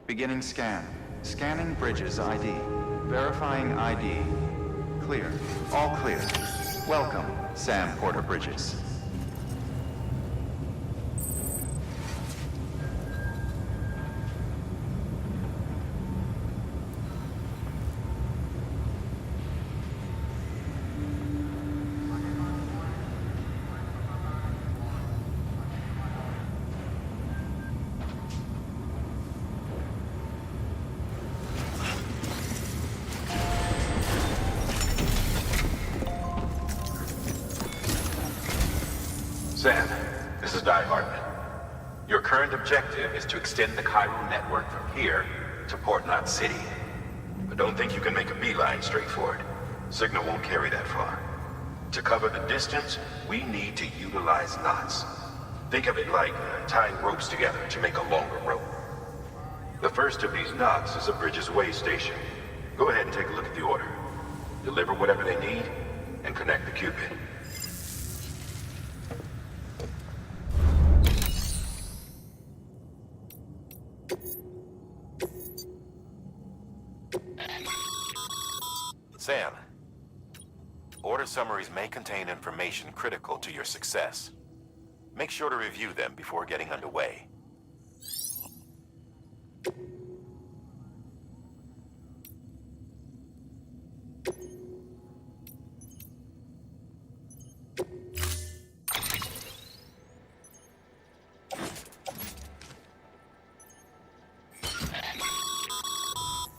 Beginning scan. Scanning bridges ID. Verifying ID. Clear. All clear. Welcome, Sam Porter Bridges. Sam, this is Di Hartman. Your current objective is to extend the Chiral network from here to Port Knot City. But don't think you can make a beeline straight for it. Signal won't carry that far. To cover the distance, we need to utilize knots. Think of it like tying ropes together to make a longer rope. The first of these knots is a Bridges way station. Go ahead and take a look at the order. Deliver whatever they need, and connect the Cupid. Sam, order summaries may contain information critical to your success. Make sure to review them before getting underway.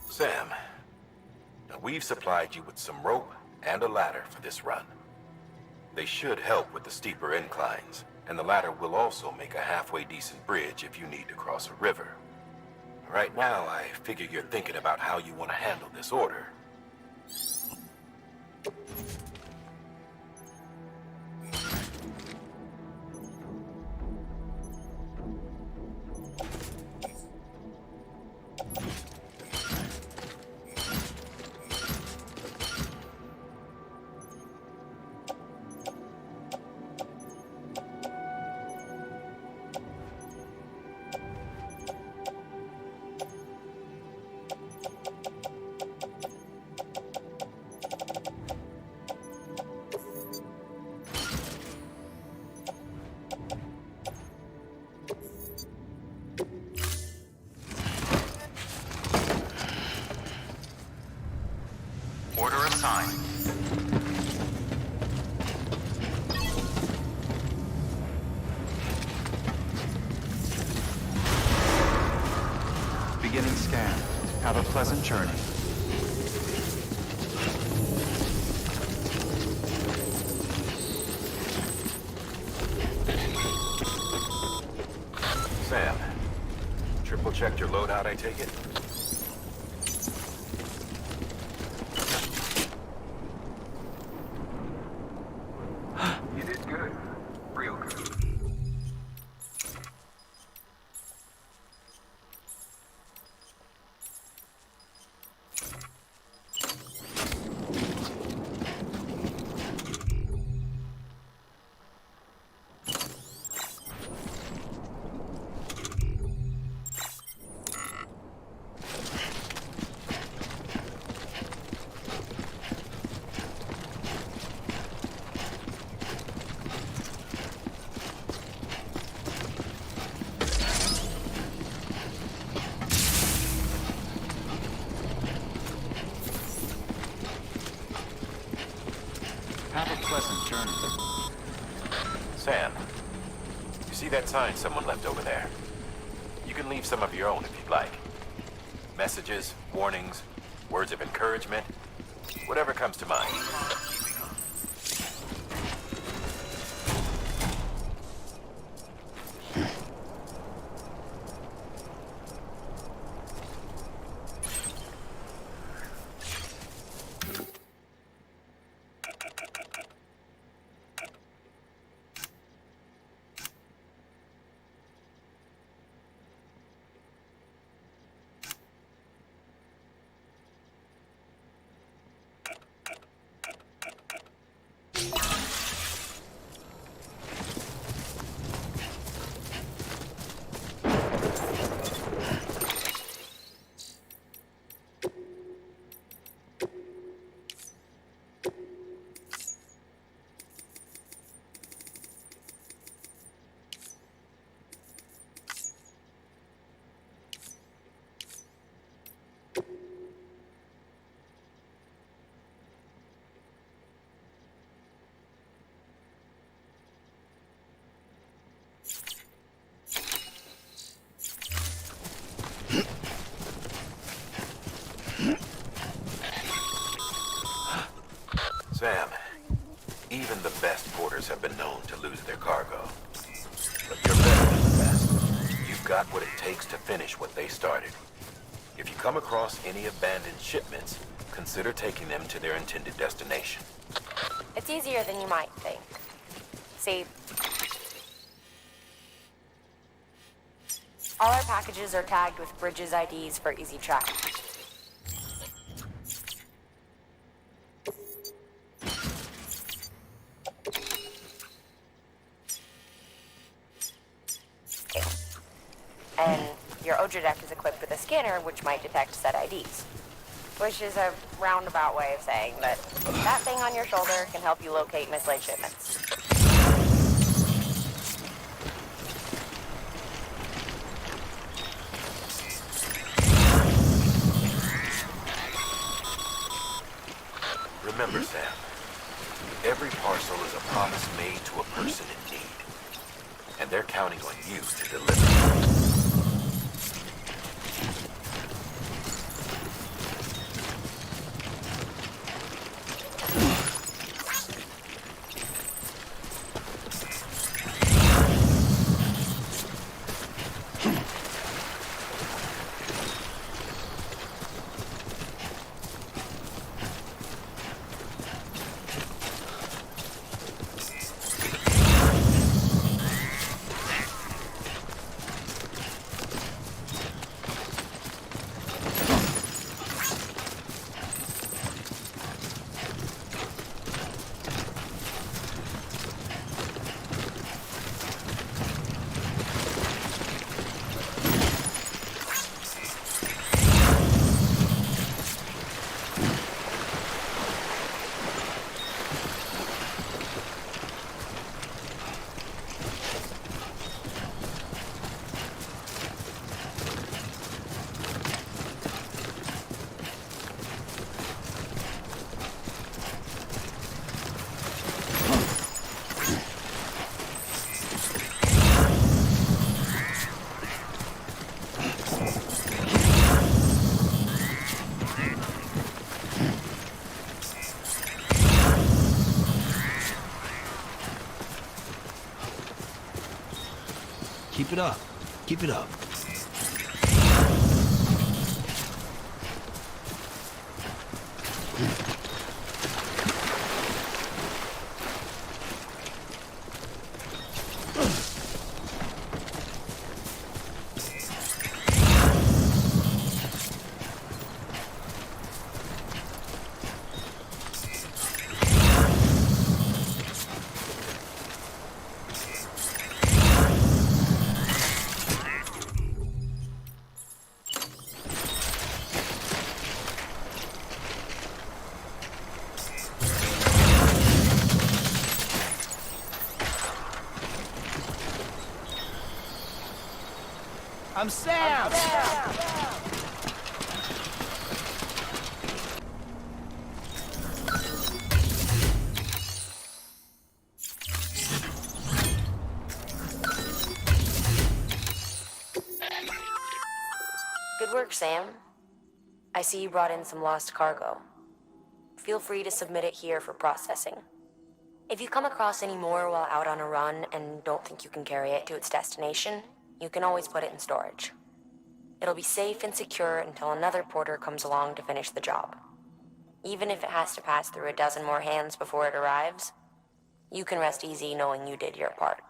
Sam, we've supplied you with some rope and a ladder for this run. They should help with the steeper inclines, and the ladder will also make a halfway decent bridge if you need to cross a river. Right now, I figure you're thinking about how you want to handle this order. Order assigned. Beginning scan. Have a pleasant journey. Sam, triple checked your loadout, I take it? You did good. Real good. Have a pleasant journey. Sam, you see that sign someone left over there? You can leave some of your own if you'd like. Messages, warnings, words of encouragement, whatever comes to mind. got what it takes to finish what they started. If you come across any abandoned shipments, consider taking them to their intended destination. It's easier than you might think. See, all our packages are tagged with Bridges IDs for easy tracking. And your Logitech is equipped with a scanner which might detect said IDs. Which is a roundabout way of saying that that thing on your shoulder can help you locate mislaid shipments. Remember, Sam, every parcel is a promise made to a person in need. And they're counting on you to deliver. Keep it up. Keep it up. I'm Sam! Good work, Sam. I see you brought in some lost cargo. Feel free to submit it here for processing. If you come across any more while out on a run and don't think you can carry it to its destination, you can always put it in storage. It'll be safe and secure until another porter comes along to finish the job. Even if it has to pass through a dozen more hands before it arrives, you can rest easy knowing you did your part.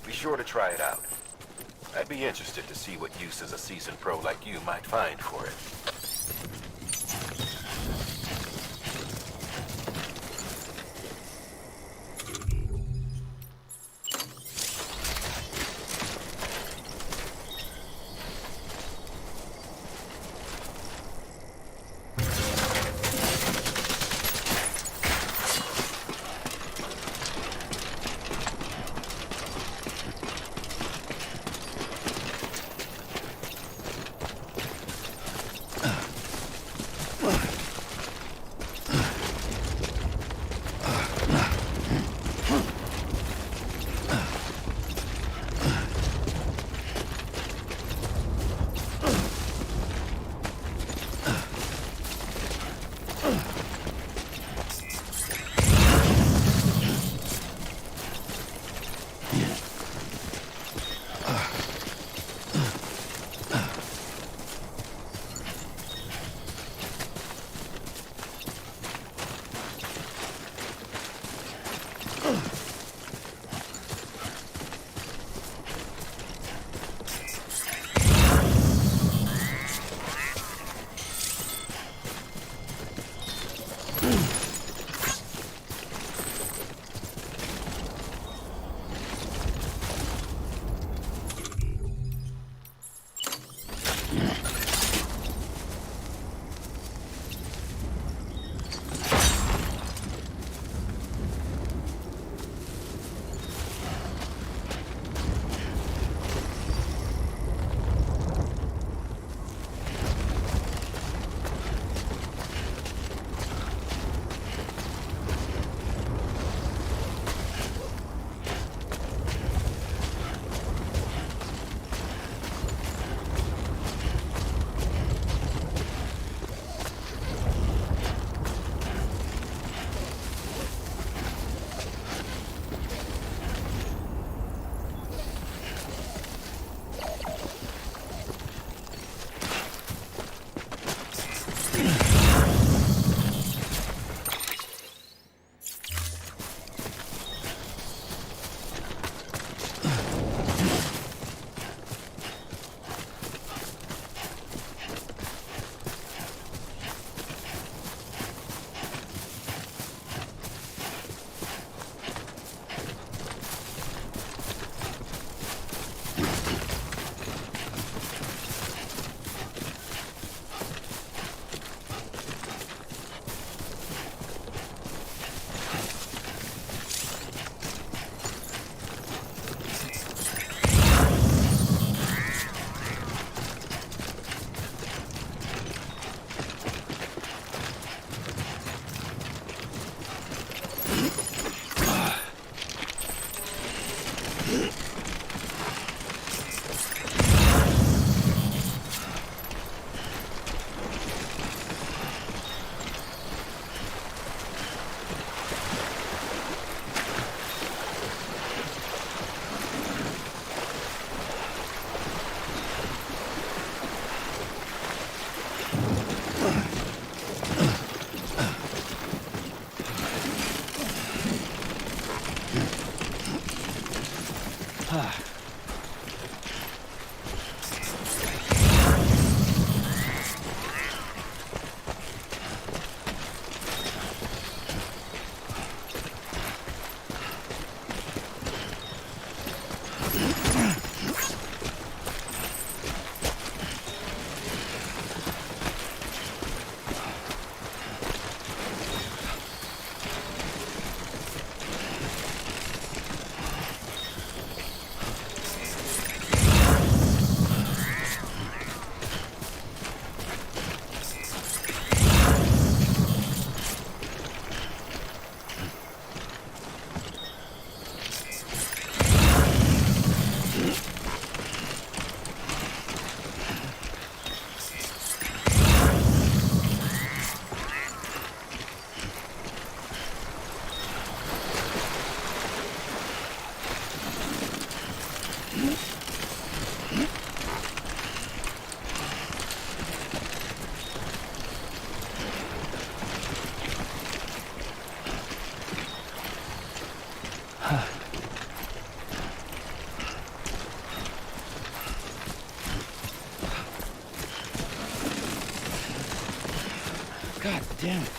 Be sure to try it out. I'd be interested to see what uses a seasoned pro like you might find for it. God damn it.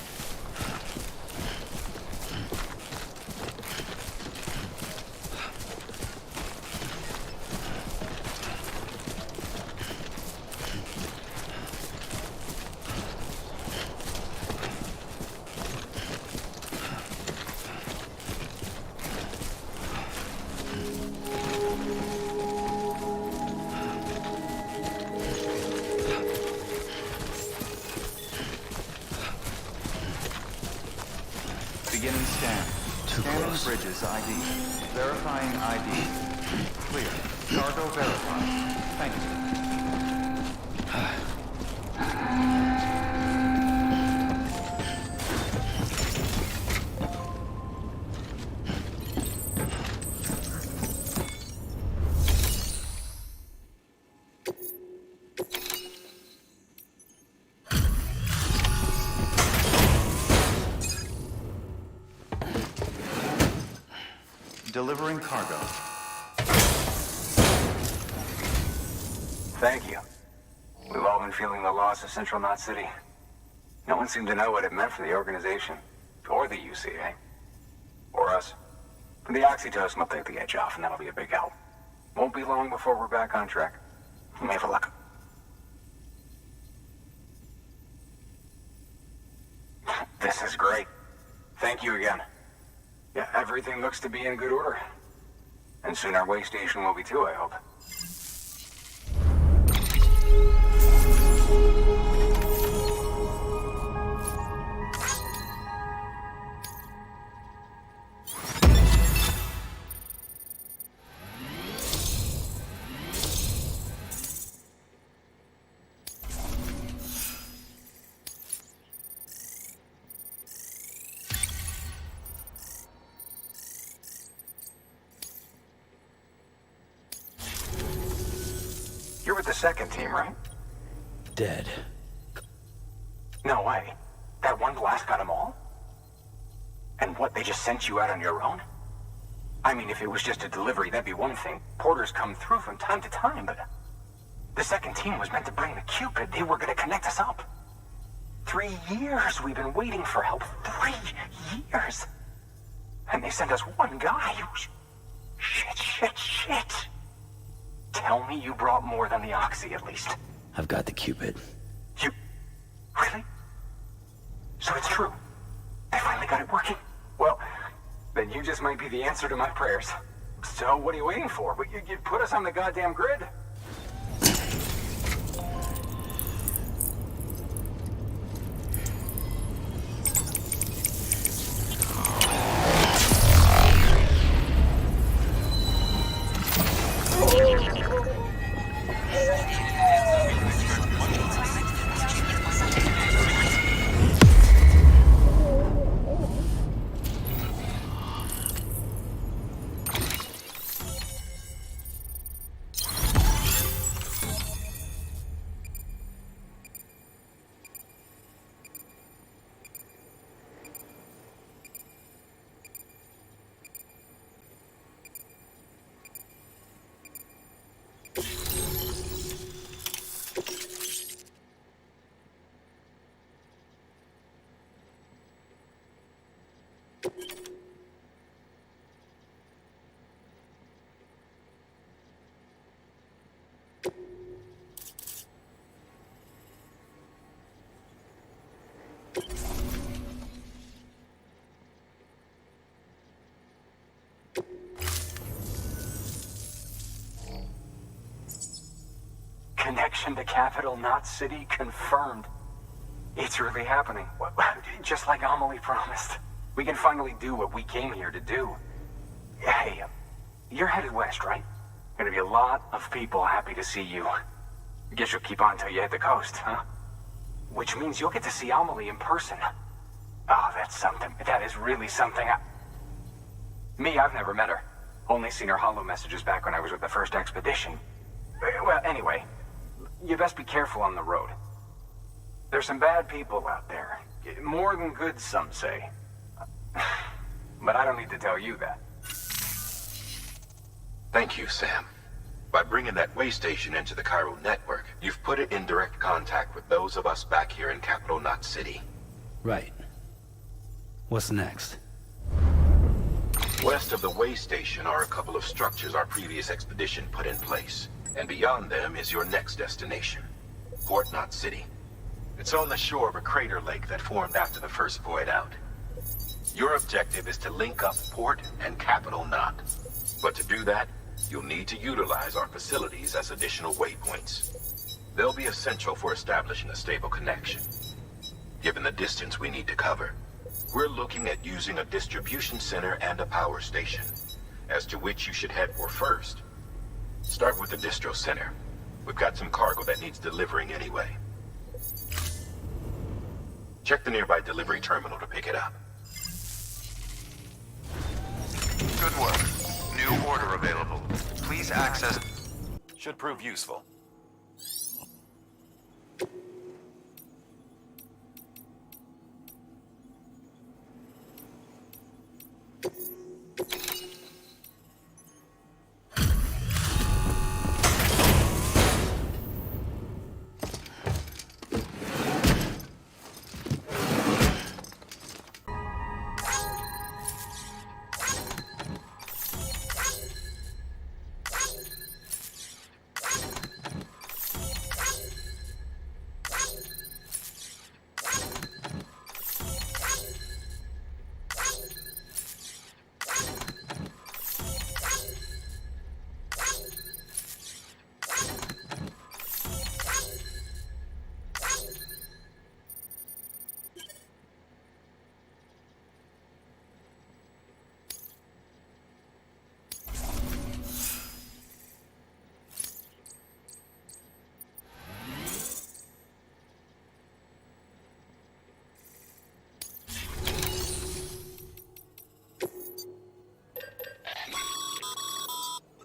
Beginning scan. Scanning bridges ID. Verifying ID. Clear. Cargo verified. Thank you. Delivering cargo. Thank you. We've all been feeling the loss of Central Knot City. No one seemed to know what it meant for the organization. Or the UCA. Or us. The oxytocin will take the edge off, and that'll be a big help. Won't be long before we're back on track. You may have a luck. This is great. Thank you again. Yeah, everything looks to be in good order. And soon our way station will be too, I hope. You're with the second team, right? Dead. No way. That one blast got them all? And what, they just sent you out on your own? I mean, if it was just a delivery, that'd be one thing. Porters come through from time to time, but... The second team was meant to bring the Cupid. They were gonna connect us up. 3 years we've been waiting for help. 3 years! And they sent us one guy. Shit. Tell me you brought more than the Oxy, at least. I've got the Cupid. You... Really? So it's true. They finally got it working. Well, then you just might be the answer to my prayers. So what are you waiting for? You put us on the goddamn grid. Connection to Capital Knot City confirmed. It's really happening. Just like Amelie promised. We can finally do what we came here to do. Hey, you're headed west, right? Gonna be a lot of people happy to see you. Guess you'll keep on till you hit the coast, huh? Which means you'll get to see Amelie in person. Oh, that's something. That is really something. I've never met her. Only seen her holo messages back when I was with the first expedition. Well, anyway, you best be careful on the road. There's some bad people out there. More than good, some say. But I don't need to tell you that. Thank you, Sam. By bringing that way station into the Cairo network, you've put it in direct contact with those of us back here in Capital Knot City. Right. What's next? West of the way station are a couple of structures our previous expedition put in place. And beyond them is your next destination, Port Knot City. It's on the shore of a crater lake that formed after the first void out. Your objective is to link up Port and Capital Knot. But to do that, you'll need to utilize our facilities as additional waypoints. They'll be essential for establishing a stable connection. Given the distance we need to cover, we're looking at using a distribution center and a power station, as to which you should head for first. Start with the distro center. We've got some cargo that needs delivering anyway. Check the nearby delivery terminal to pick it up. Good work. New order available. Please access... Should prove useful.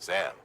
Sam.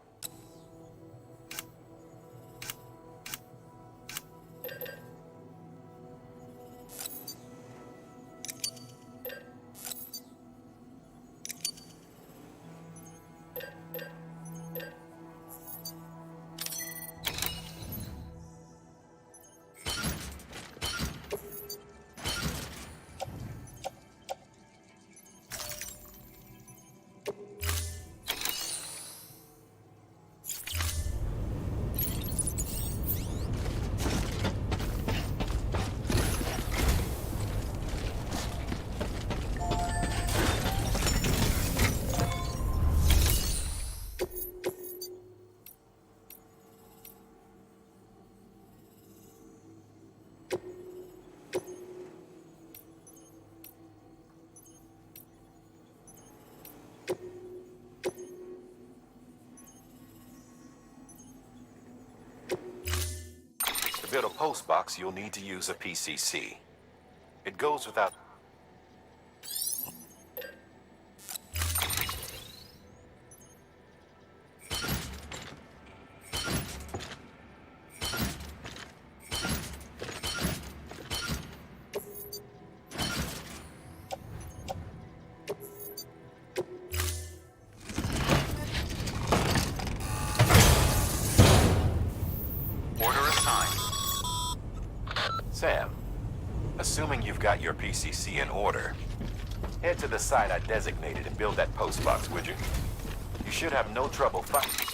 To build a post box, you'll need to use a PCC. It goes without... Sam, assuming you've got your PCC in order, head to the site I designated and build that post box, would you? You should have no trouble finding...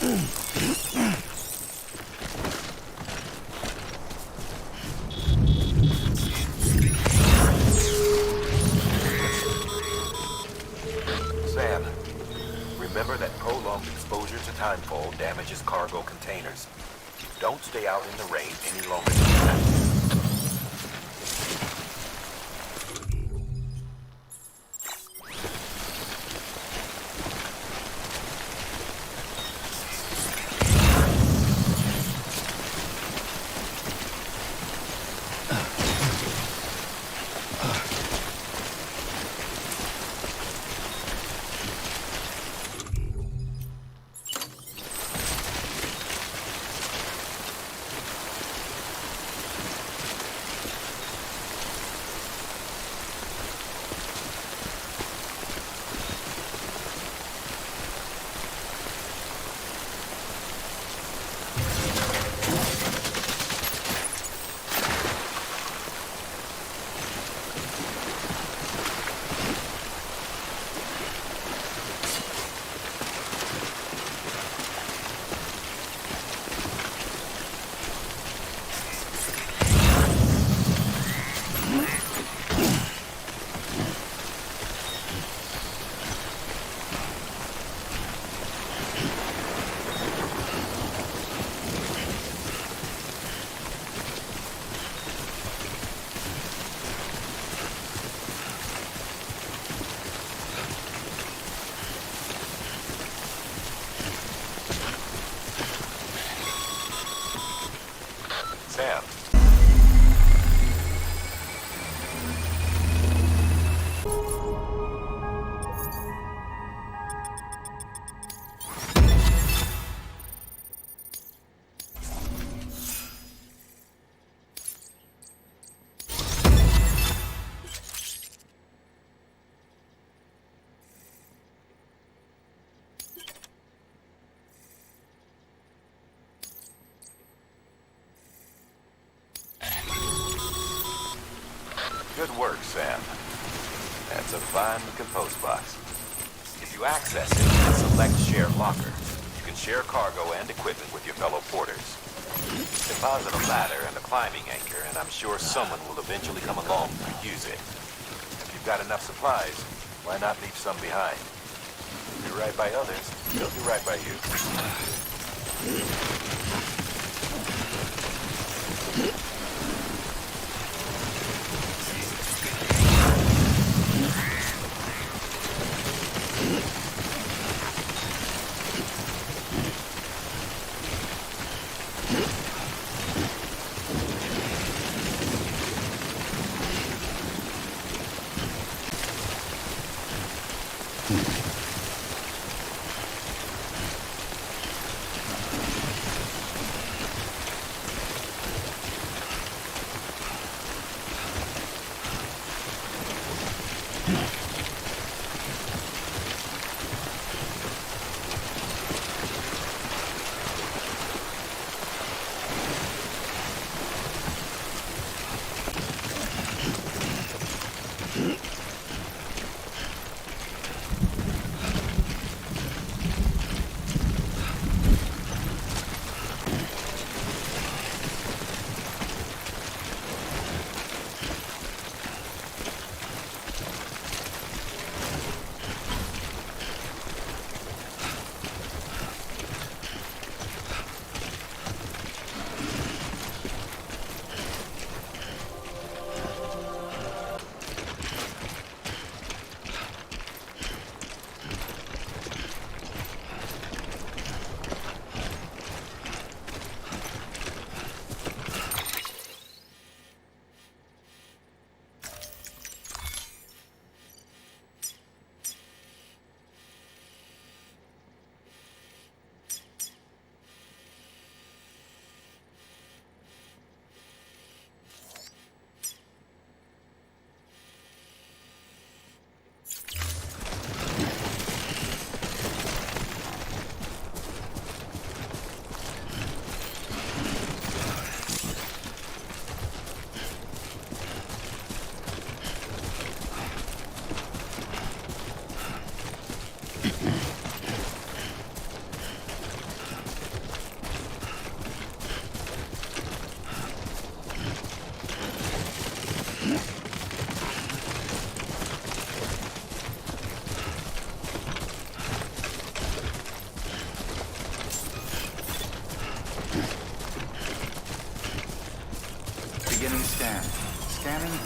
Sam, remember that prolonged exposure to timefall damages cargo containers. Don't stay out in the rain any longer than you have to. Sam. Good work, Sam. That's a fine-looking post box. If you access it and select Share Locker, you can share cargo and equipment with your fellow porters. Deposit a ladder and a climbing anchor, and I'm sure someone will eventually come along to use it. If you've got enough supplies, why not leave some behind? Do right by others, they'll do right by you.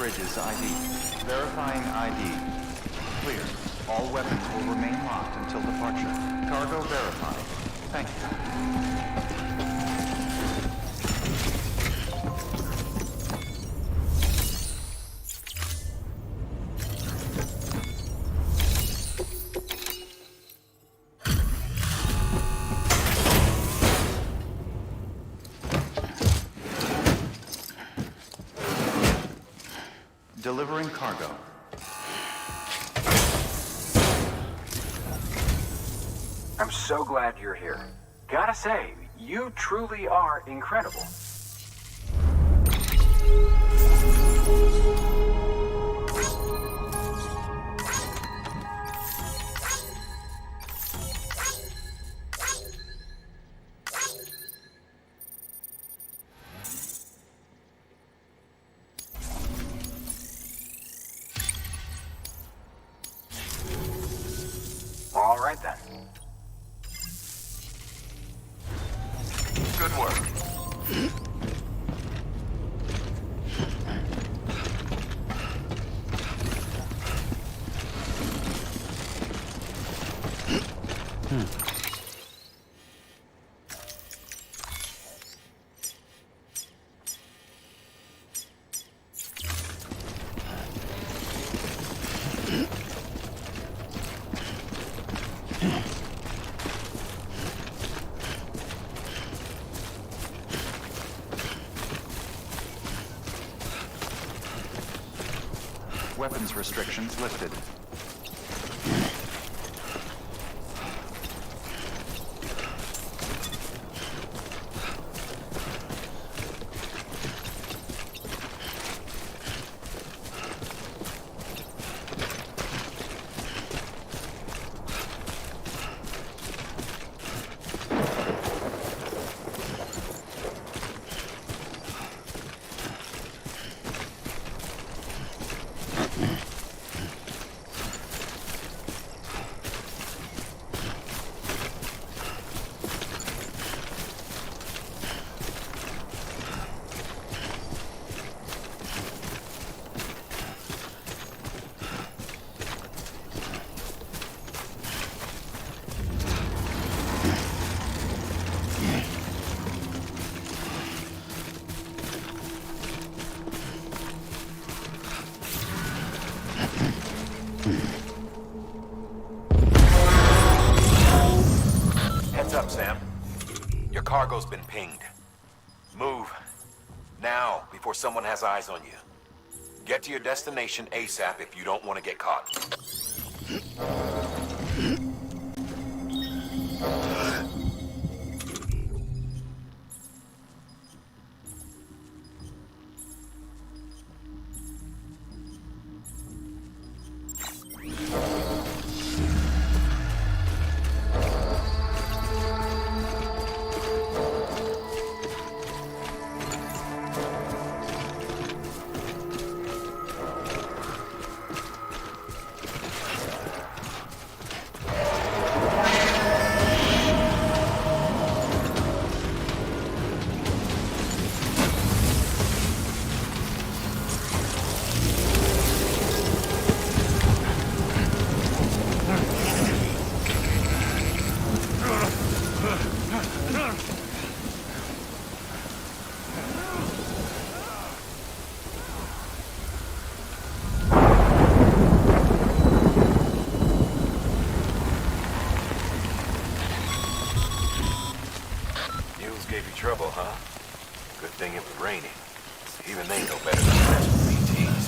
bridges ID. Verifying ID. Clear. All weapons will remain locked until departure. Cargo verified. Thank you. Delivering cargo. I'm so glad you're here. Gotta say, you truly are incredible. All right then. Good work. Weapons restrictions lifted. Heads up, Sam. Your cargo's been pinged. Move. Now, before someone has eyes on you. Get to your destination ASAP if you don't want to get caught. Gave you trouble, huh? Good thing it was raining. Even they know better than to mess with BTs.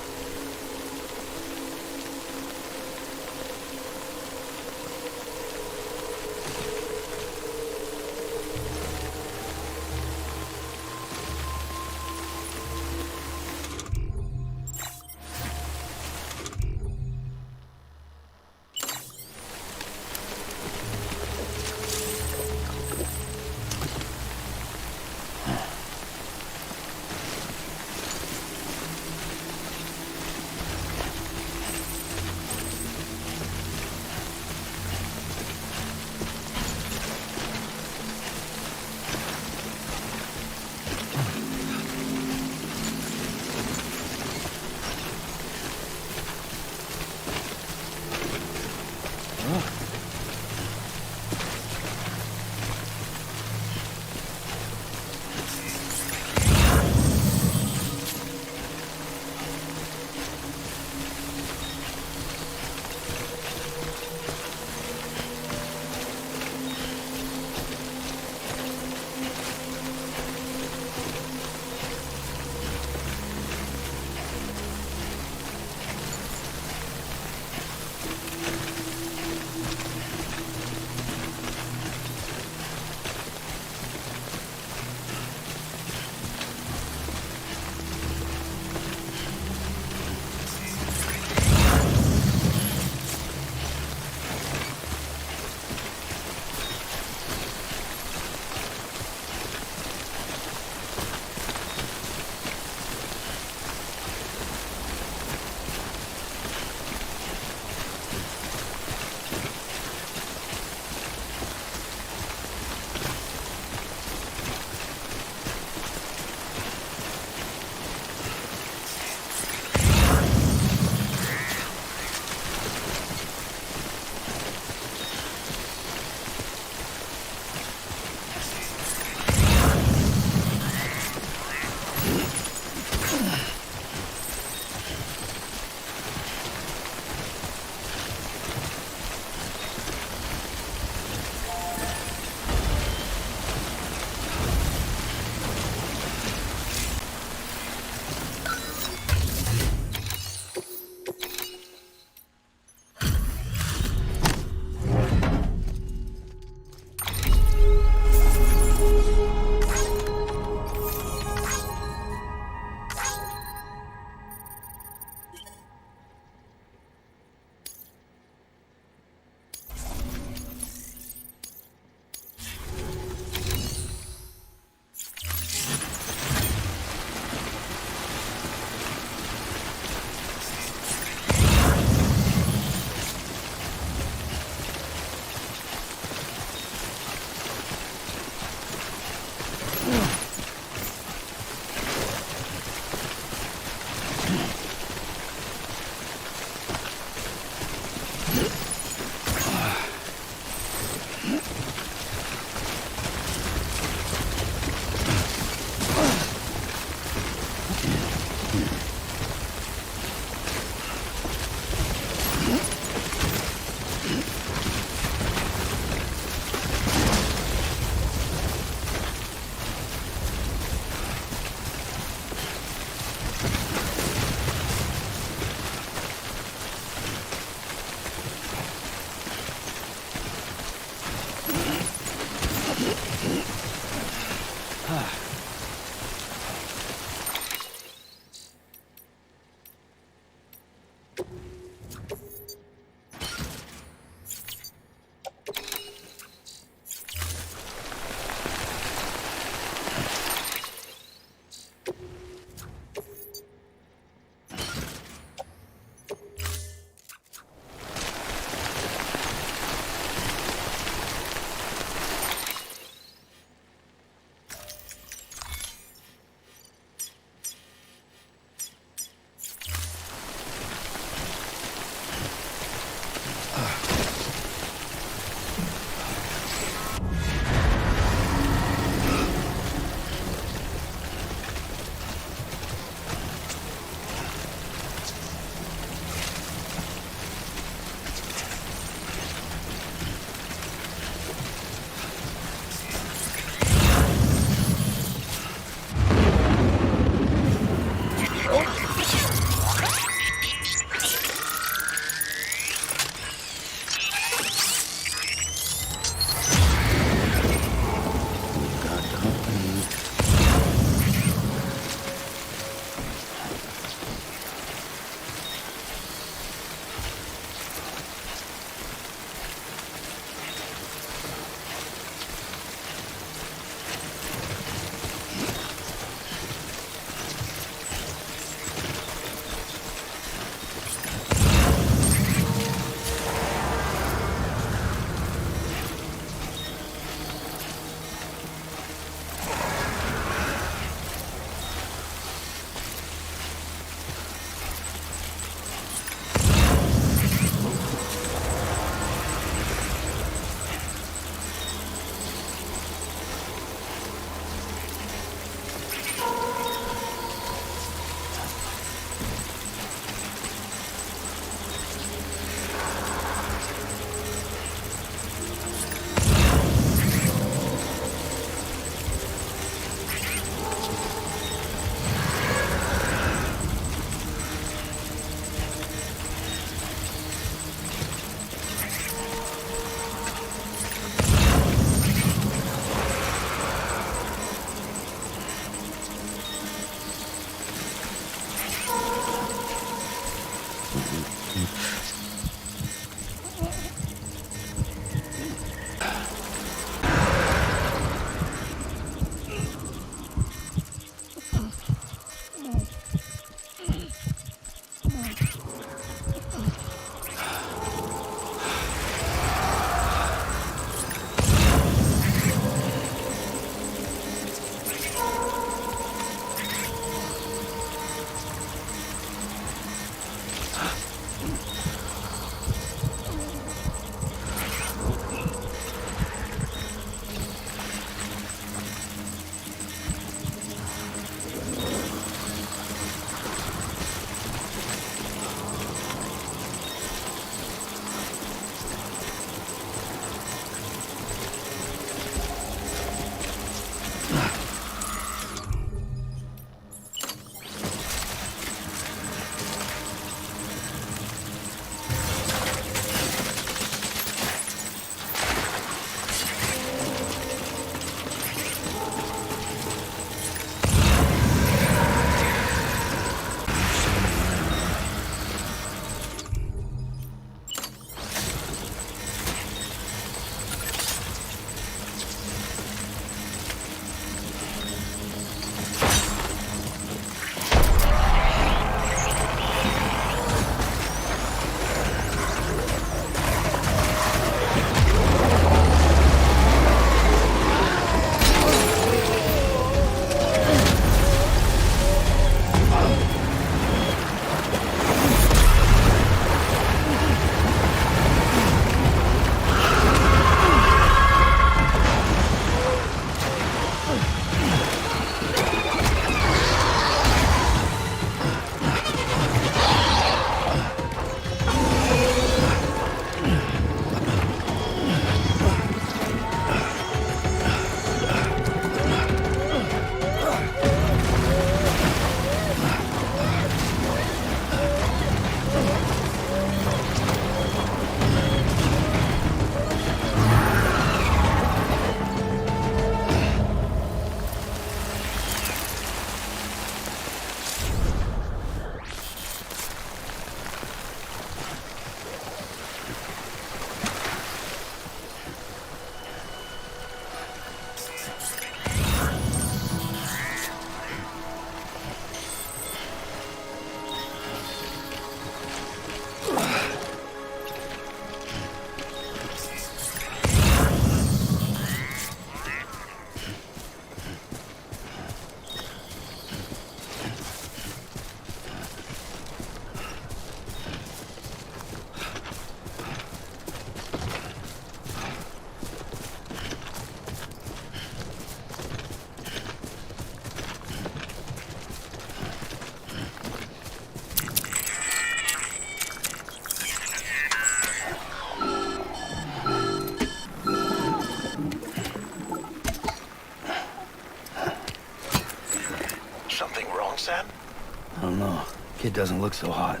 It doesn't look so hot.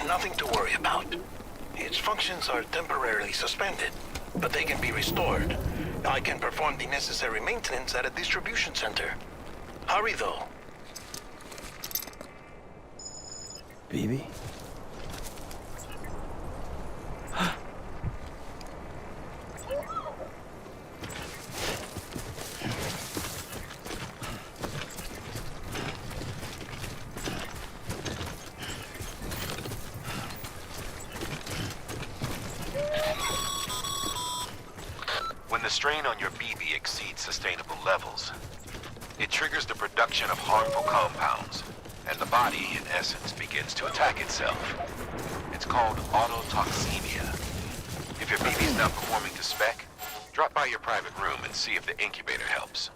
Nothing to worry about. Its functions are temporarily suspended, but they can be restored. I can perform the necessary maintenance at a distribution center. Hurry, though. BB? When the strain on your BB exceeds sustainable levels, it triggers the production of harmful compounds, and the body, in essence, begins to attack itself. It's called autotoxemia. If your BB is not performing to spec, drop by your private room and see if the incubator helps.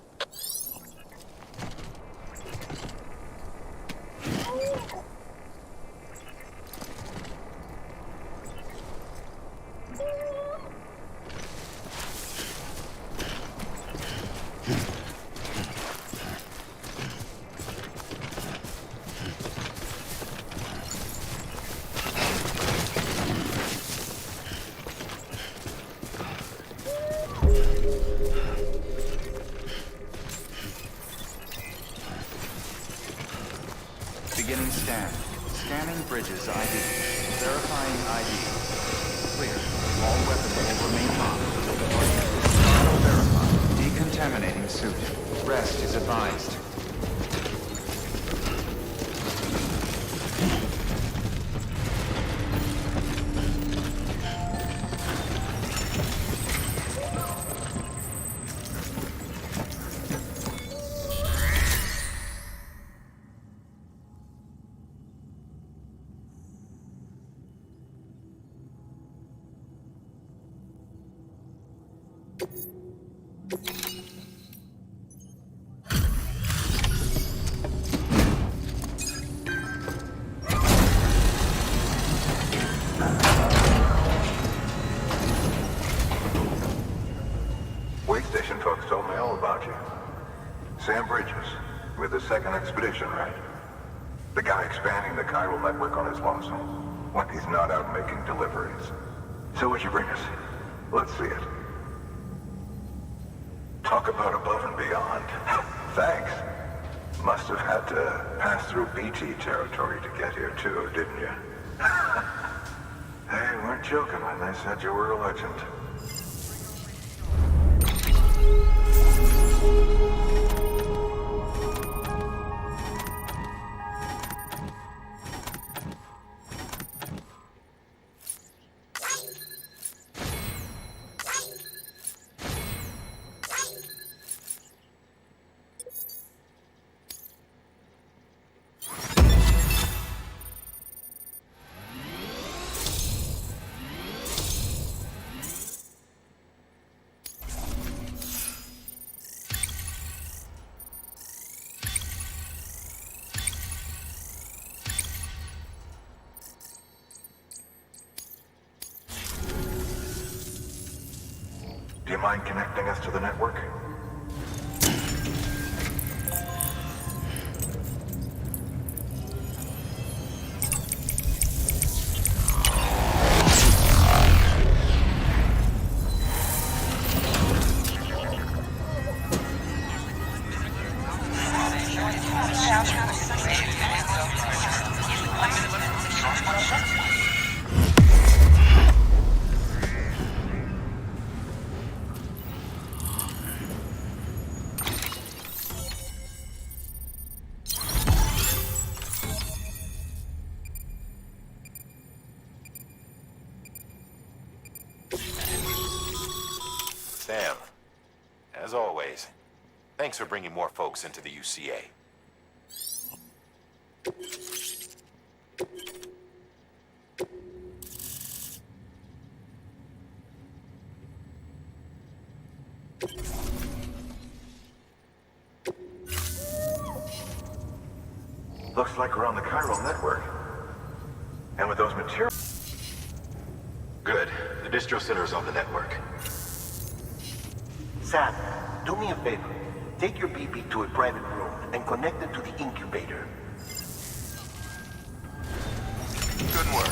Beginning scan. Scanning bridges ID. Verifying ID. Clear. All weapons will remain locked until the verified. Decontaminating suit. Rest is advised. Station folks told me all about you. Sam Bridges, with the second expedition, right? The guy expanding the chiral network on his lonesome, when he's not out making deliveries. So what'd you bring us? Let's see it. Talk about above and beyond. Thanks. Must have had to pass through BT territory to get here too, didn't you? They weren't joking when they said you were a legend. Do you mind connecting us to the network? Sam, as always, thanks for bringing more folks into the UCA. Looks like we're on the chiral network. And with those materials... Good. The distro center is on the network. Sam, do me a favor. Take your BB to a private room and connect it to the incubator. work.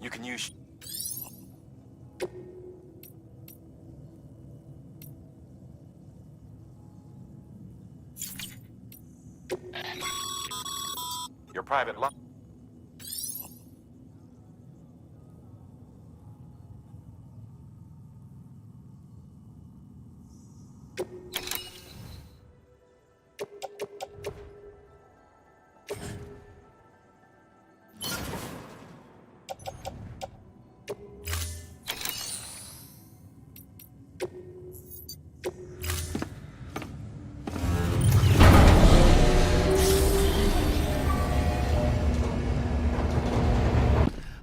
You can use... your private line.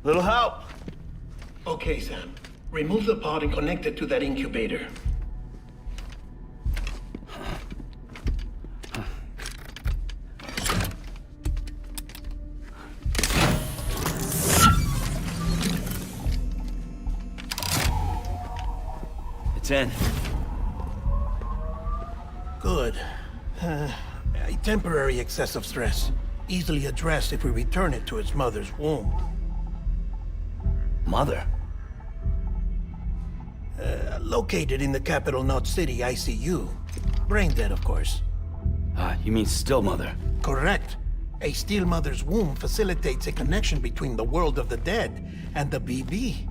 Little help. Okay, Sam. Remove the pod and connect it to that incubator. It's in. Good. A temporary excessive stress. Easily addressed if we return it to its mother's womb. Mother? Located in the capital Knot City ICU. Brain dead, of course. You mean still mother? Correct. A steel mother's womb facilitates a connection between the world of the dead and the BB.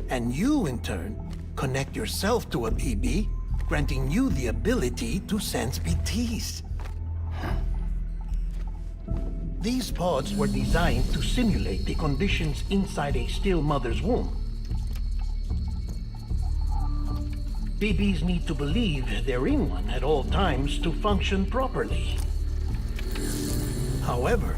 And you, in turn, connect yourself to a BB, granting you the ability to sense BTs. These pods were designed to simulate the conditions inside a still mother's womb. BBs need to believe they're in one at all times to function properly. However,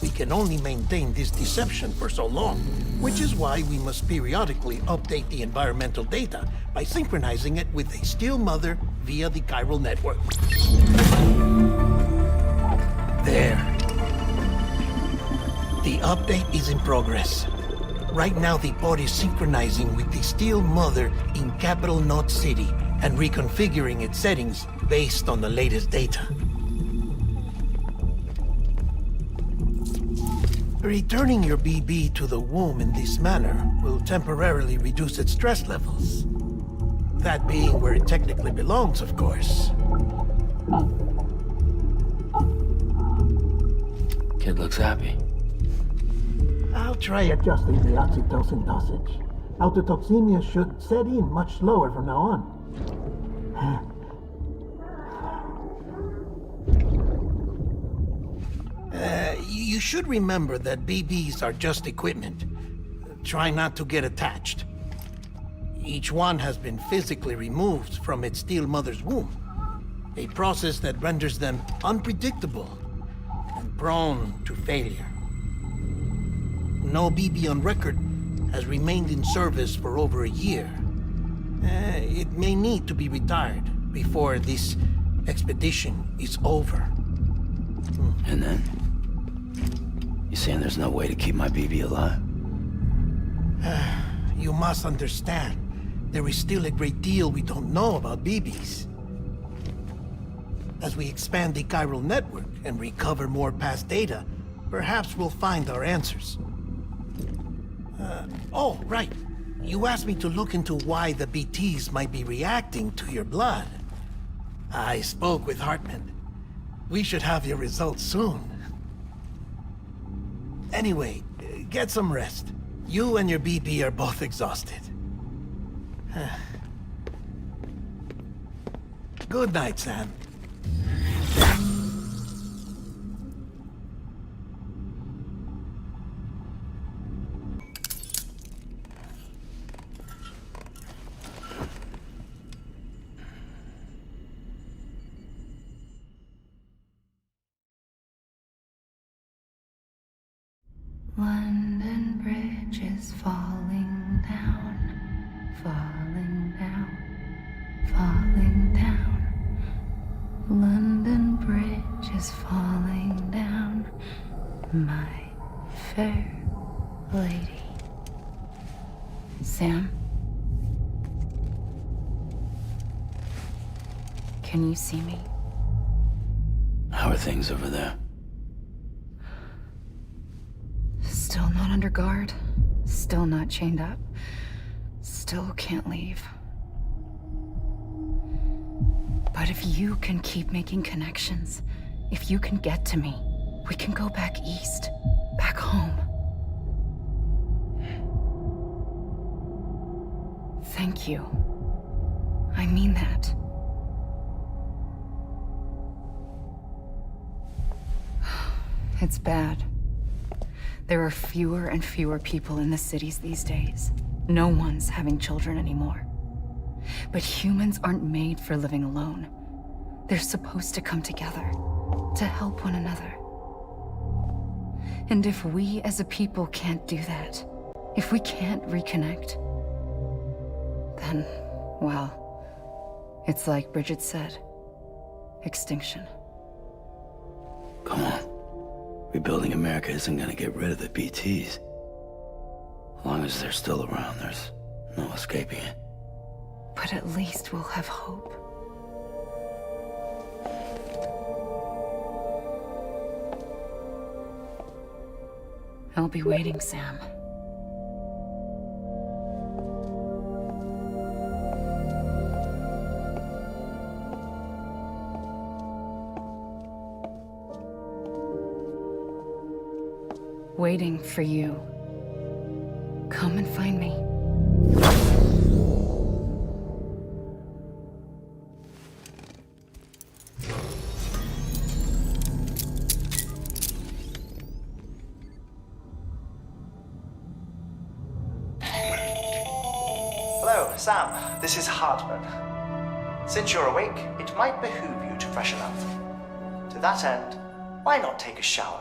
we can only maintain this deception for so long, which is why we must periodically update the environmental data by synchronizing it with a still mother via the chiral network. There. The update is in progress. Right now, the pod is synchronizing with the steel mother in capital Knot City and reconfiguring its settings based on the latest data. Returning your BB to the womb in this manner will temporarily reduce its stress levels. That being where it technically belongs, of course. Kid looks happy. I'll try adjusting the oxytocin dosage. Autotoxemia should set in much slower from now on. You should remember that BBs are just equipment. Try not to get attached. Each one has been physically removed from its steel mother's womb. A process that renders them unpredictable and prone to failure. No BB on record has remained in service for over a year. It may need to be retired before this expedition is over. And then? You saying there's no way to keep my BB alive? You must understand, there is still a great deal we don't know about BBs. As we expand the chiral network and recover more past data, perhaps we'll find our answers. Oh, right. You asked me to look into why the BTs might be reacting to your blood. I spoke with Hartman. We should have your results soon. Anyway, get some rest. You and your BB are both exhausted. Good night, Sam. Bridge is falling down, falling down, falling down. London Bridge is falling down, my fair lady. Sam? Can you see me? How are things over there? Still not under guard. Still not chained up. Still can't leave. But if you can keep making connections, if you can get to me, we can go back east, back home. Thank you. I mean that. It's bad. There are fewer and fewer people in the cities these days. No one's having children anymore. But humans aren't made for living alone. They're supposed to come together, to help one another. And if we as a people can't do that, if we can't reconnect, then, well, it's like Bridget said, extinction. Come on. Rebuilding America isn't gonna get rid of the BTs. As long as they're still around, there's no escaping it. But at least we'll have hope. I'll be waiting, Sam. Waiting for you. Come and find me. Hello, Sam. This is Hartman. Since you're awake, it might behoove you to freshen up. To that end, why not take a shower?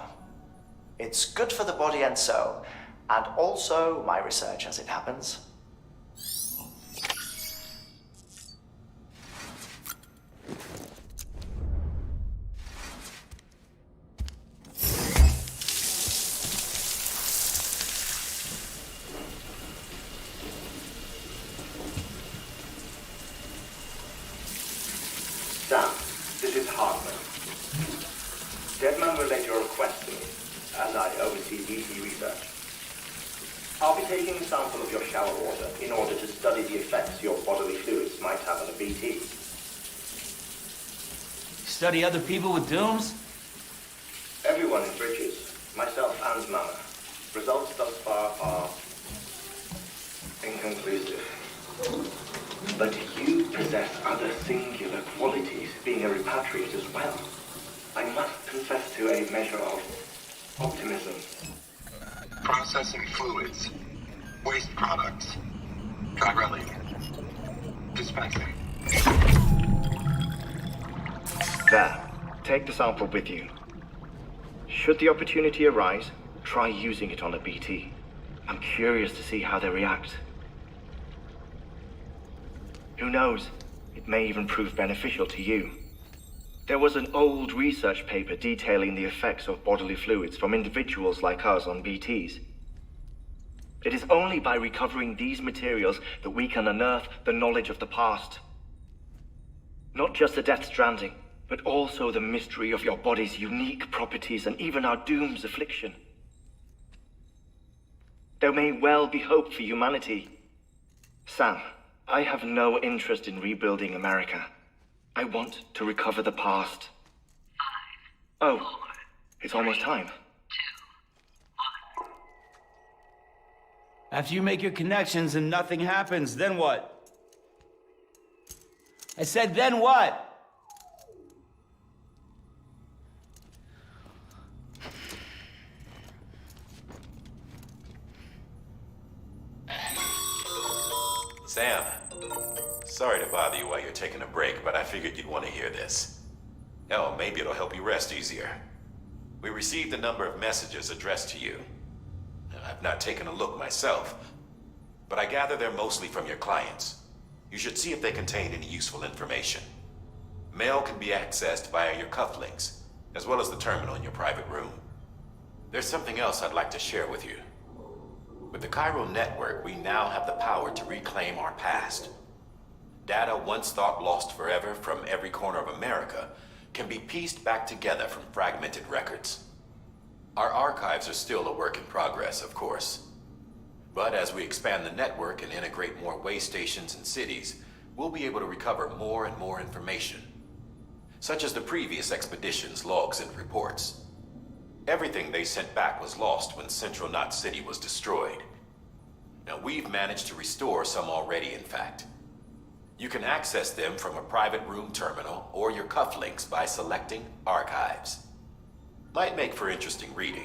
It's good for the body and soul, and also my research as it happens. Sam, this is Hartman. Deadman relayed your request to me, as I oversee BT research. I'll be taking a sample of your shower water in order to study the effects your bodily fluids might have on a BT. Study other people with dooms? Everyone in Bridges, myself and Mama. Results thus far are inconclusive. But you possess other singular qualities, being a repatriate as well. I must confess to a measure of optimism. Processing fluids. Waste products. Drilling. Dispensing. There. Take the sample with you. Should the opportunity arise, try using it on a BT. I'm curious to see how they react. Who knows? It may even prove beneficial to you. There was an old research paper detailing the effects of bodily fluids from individuals like us on BTs. It is only by recovering these materials that we can unearth the knowledge of the past. Not just the Death Stranding, but also the mystery of your body's unique properties and even our doom's affliction. There may well be hope for humanity. Sam, I have no interest in rebuilding America. I want to recover the past. 5, 4, it's almost time. 2, 1. After you make your connections and nothing happens, then what? I said, then what? Sam, sorry to bother you while you're taking a break, but I figured you'd want to hear this. Hell, maybe it'll help you rest easier. We received a number of messages addressed to you. I've not taken a look myself, but I gather they're mostly from your clients. You should see if they contain any useful information. Mail can be accessed via your cufflinks, as well as the terminal in your private room. There's something else I'd like to share with you. With the chiral network, we now have the power to reclaim our past. Data once thought lost forever from every corner of America can be pieced back together from fragmented records. Our archives are still a work in progress, of course. But as we expand the network and integrate more way stations and cities, we'll be able to recover more and more information, such as the previous expedition's logs and reports. Everything they sent back was lost when Central Knot City was destroyed. Now, we've managed to restore some already, in fact. You can access them from a private room terminal or your cufflinks by selecting Archives. Might make for interesting reading.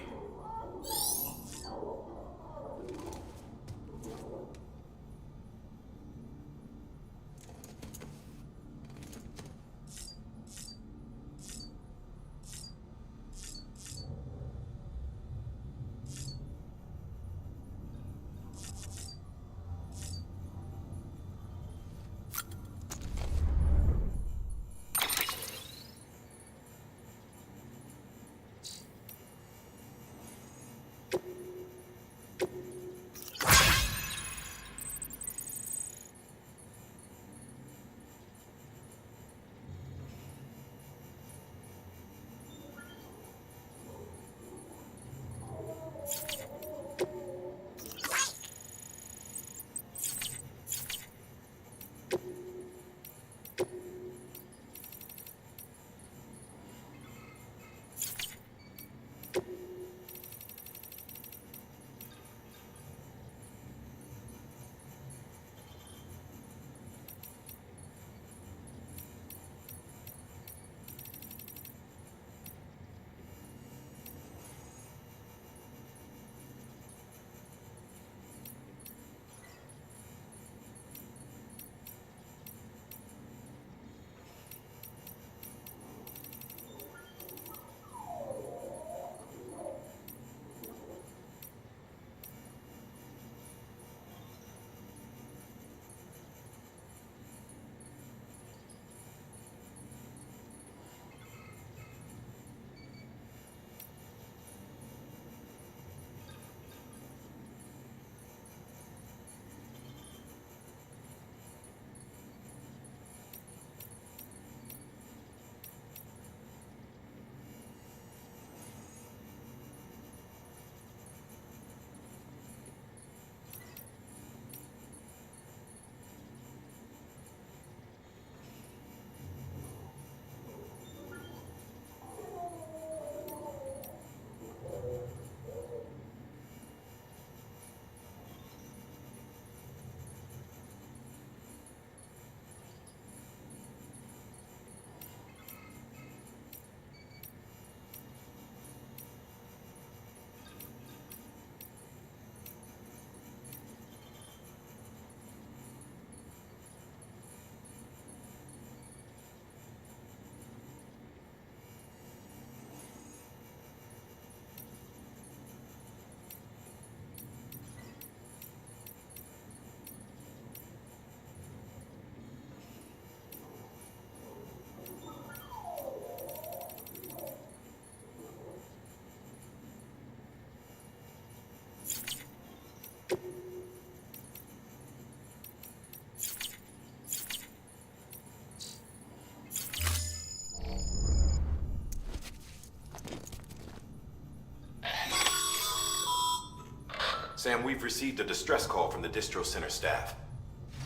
Sam, we've received a distress call from the distro center staff.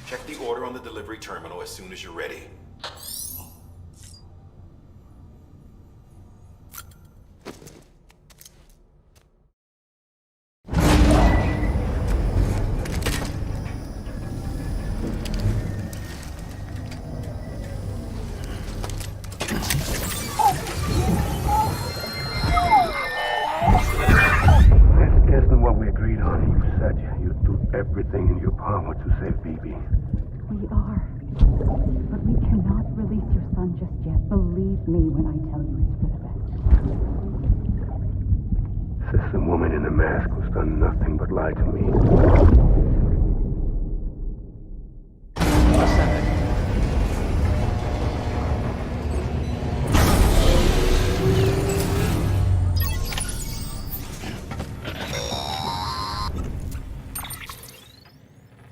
Check the order on the delivery terminal as soon as you're ready. Everything in your power to save BB. We are. But we cannot release your son just yet. Believe me when I tell you it's for the best. System woman man in the mask who's done nothing but lie to me. Ascending.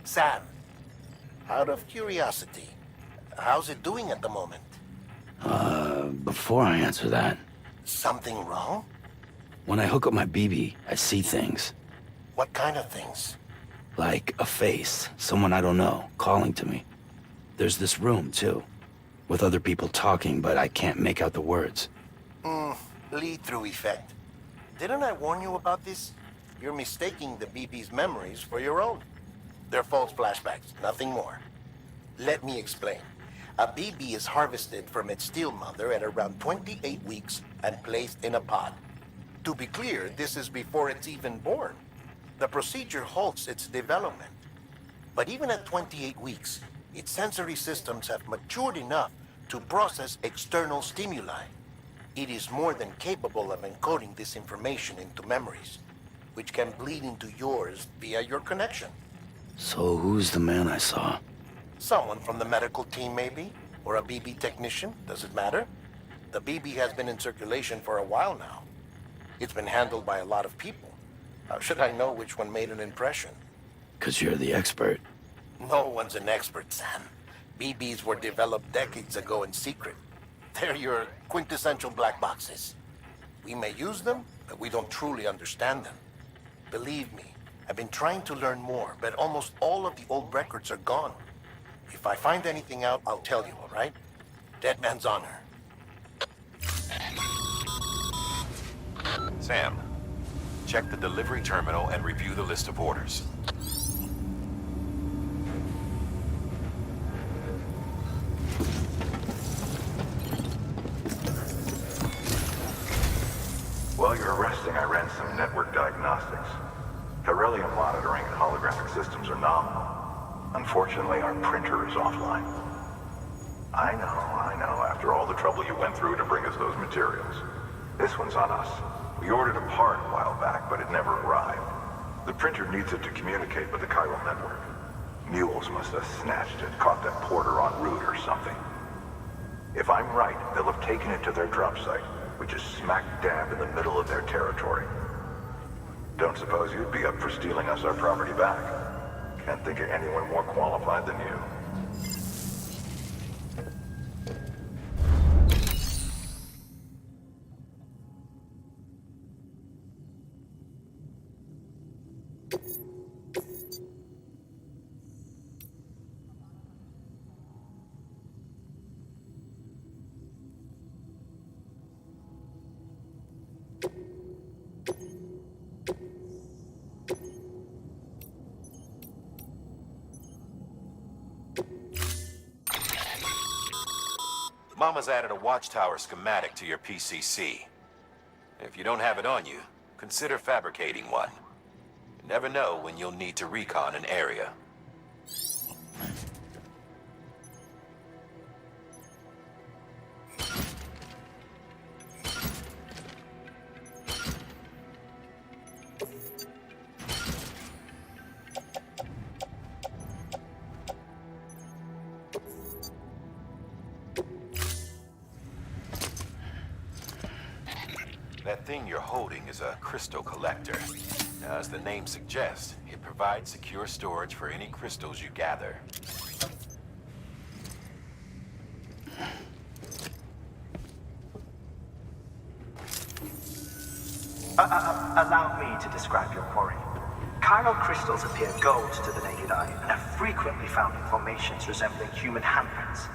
Sam, out of curiosity, how's it doing at the moment? Before I answer that, Something wrong? when I hook up my BB, I see things. What kind of things? Like a face, someone I don't know, calling to me. There's this room, too, with other people talking, but I can't make out the words. Lead-through effect. Didn't I warn you about this? You're mistaking the BB's memories for your own. They're false flashbacks, nothing more. Let me explain. A BB is harvested from its steel mother at around 28 weeks and placed in a pod. To be clear, this is before it's even born. The procedure halts its development. But even at 28 weeks, its sensory systems have matured enough to process external stimuli. It is more than capable of encoding this information into memories, which can bleed into yours via your connection. So who's the man I saw? Someone from the medical team, maybe? Or a BB technician? Does it matter? The BB has been in circulation for a while now. It's been handled by a lot of people. How should I know which one made an impression? 'Cause you're the expert. No one's an expert, Sam. BBs were developed decades ago in secret. They're your quintessential black boxes. We may use them, but we don't truly understand them. Believe me, I've been trying to learn more, but almost all of the old records are gone. If I find anything out, I'll tell you, all right? Dead man's honor. Sam, check the delivery terminal and review the list of orders. While you're resting, I ran some network diagnostics. Beryllium monitoring and holographic systems are nominal. Unfortunately, our printer is offline. I know, after all the trouble you went through to bring us those materials. This one's on us. We ordered a part a while back, but it never arrived. The printer needs it to communicate with the chiral network. Mules must have snatched it, caught that porter en route or something. If I'm right, they'll have taken it to their drop site, which is smack dab in the middle of their territory. Don't suppose you'd be up for stealing us our property back? Can't think of anyone more qualified than you. Mama's added a watchtower schematic to your PCC. If you don't have it on you, consider fabricating one. You never know when you'll need to recon an area. That thing you're holding is a crystal collector. Now, as the name suggests, it provides secure storage for any crystals you gather. Allow me to describe your quarry. Chiral crystals appear gold to the naked eye and are frequently found in formations resembling human handprints.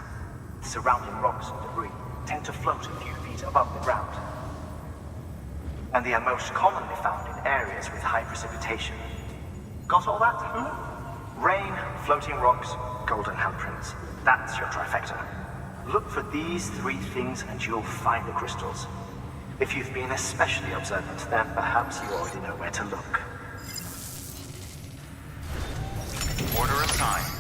Surrounding rocks and debris tend to float a few feet above the ground. And they are most commonly found in areas with high precipitation. Got all that? Rain, floating rocks, golden handprints. That's your trifecta. Look for these three things and you'll find the crystals. If you've been especially observant, then perhaps you already know where to look. Order assigned.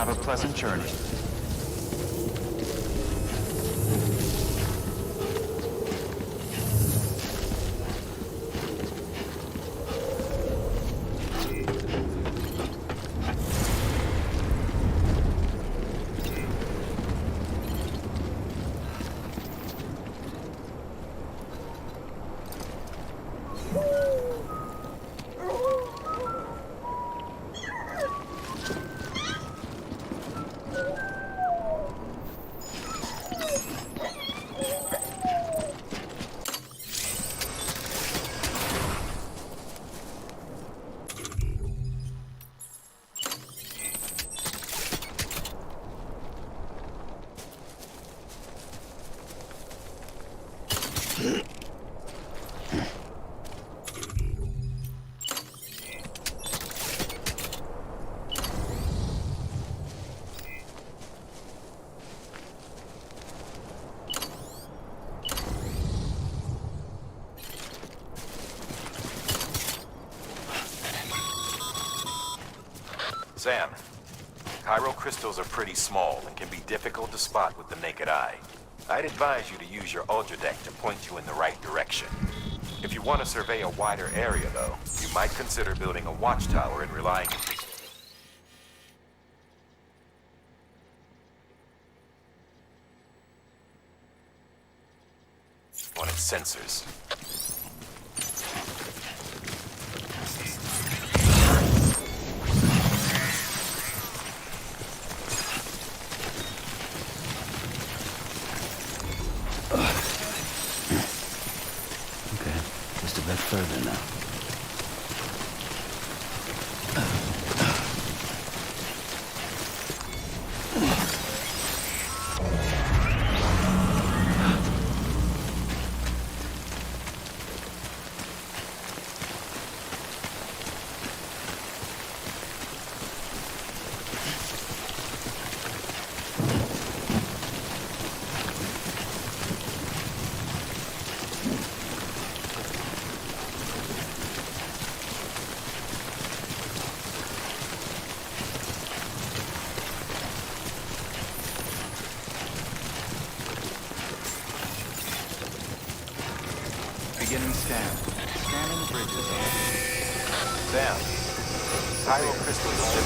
Have a pleasant journey. Sam, chiral crystals are pretty small and can be difficult to spot with the naked eye. I'd advise you to use your Ultradeck to point you in the right direction. If you want to survey a wider area, though, you might consider building a watchtower and relying on its sensors. Okay, just a bit further now. Beginning scan. Scanning bridges. Sam, chiral crystals